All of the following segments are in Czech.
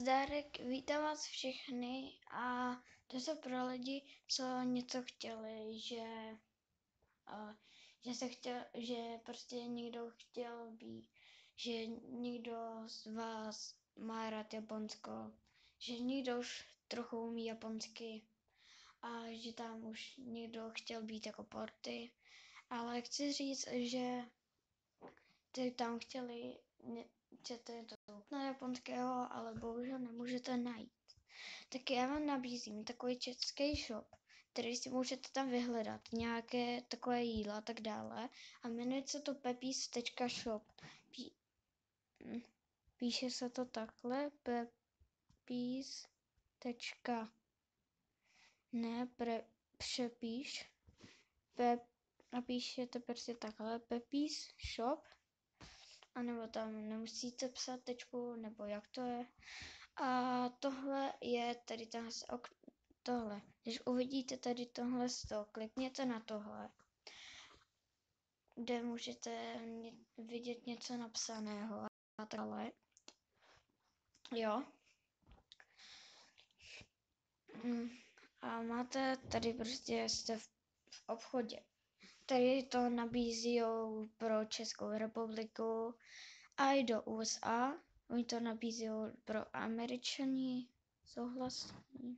Zdárek, vítám vás všechny a to jsou pro lidi, co něco chtěli, že prostě někdo chtěl být, že někdo z vás má rád Japonsko, že někdo už trochu umí japonsky a že tam už někdo chtěl být jako porty, ale chci říct, že ty tam chcete to na japonského, ale bohužel nemůžete najít. Tak já vám nabízím takový český shop, který si můžete tam vyhledat, nějaké takové jídla a tak dále. A jmenuje se to peppies.shop. Píše se to takhle, peppies. Přepíš. A píšete prostě takhle, Peppies shop. A nebo tam nemusíte psat tečku, nebo jak to je. A tohle je tady tohle. Když uvidíte tady tohle klikněte na tohle, kde můžete vidět něco napsaného a tak dále. Jo. A máte tady prostě jste v obchodě. Tady to nabízí pro Českou republiku a i do USA. Oni to nabízí pro Američany, souhlasní.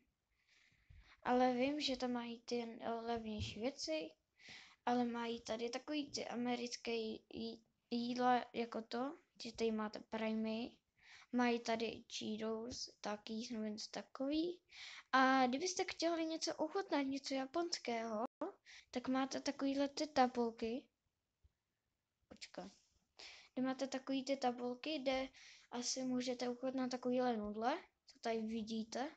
Ale vím, že tam mají ty levnější věci, ale mají tady takový ty americké jídla jako to, že tady máte Primy, mají tady Cheetos, taky nebo takový. A kdybyste chtěli něco ochutnat, něco japonského, tak máte takovýhle ty tabulky. Kde máte takový ty tabulky, kde asi můžete ochutnat takovýhle nudle, co tady vidíte.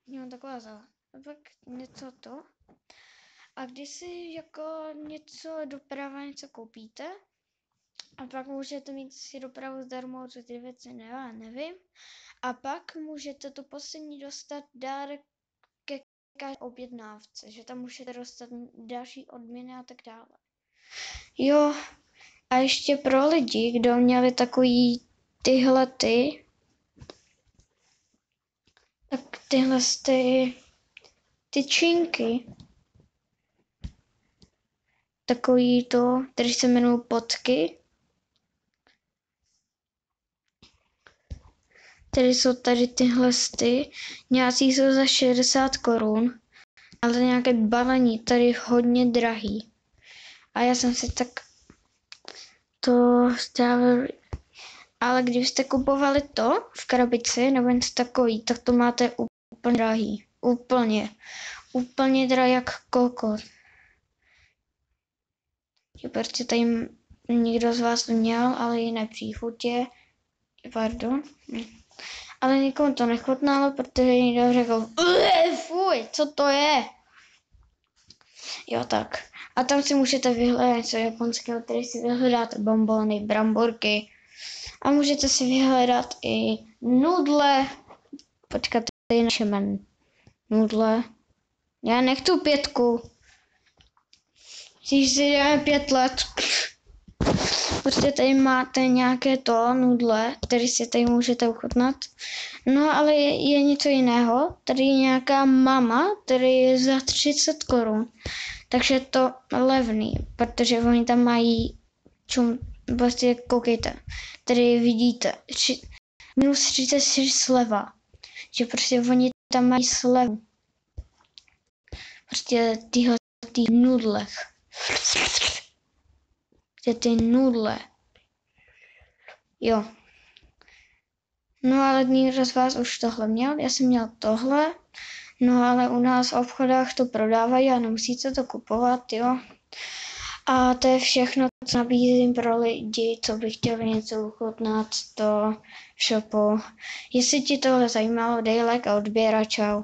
Mám taková pak něco to. A když si jako něco doprava něco koupíte, a pak můžete mít si dopravu zdarma, co ty věci nevím. A pak můžete to poslední dostat dárek ke každé objednávce, že tam můžete dostat další odměny a tak dále. Jo, a ještě pro lidi, kdo měli takový tyhle tyčinky, takový to, který se jmenují potky, tady jsou tady tyhle nějací jsou za 60 korun, ale nějaké balení tady hodně drahý. A já jsem si tak to strávil, ale kdybyste kupovali to v krabici nebo něco takový, tak to máte úplně drahý. Úplně drahý jak kokos. Protože tady někdo z vás to měl, ale jiné příchutě. Pardon. Ale nikomu to nechutnalo, protože někdo řekl, fuj, co to je? Jo, tak. A tam si můžete vyhledat něco japonského, který si vyhledáte bonbony, bramborky. A můžete si vyhledat i nudle. Počkat, tady naše jmen. Nudle. Já nechci 5. Když si dáme 5 let. Prostě tady máte nějaké nudle, které si tady můžete ochutnat. No ale je něco jiného. Tady je nějaká mama, který je za 30 korun. Takže to levný, protože oni tam mají prostě koukejte. Tady vidíte minus 34 sleva. Že prostě oni tam mají slevu. Prostě tyhle nudlech. Kde ty nudle. Jo. No ale někdo z vás už tohle měl, já jsem měl tohle. No ale u nás v obchodách to prodávají a nemusíte to kupovat, jo. A to je všechno, co nabízím pro lidi, co by chtěli něco ochutnat do shopu. Jestli ti tohle zajímalo, dej like a odběr a čau.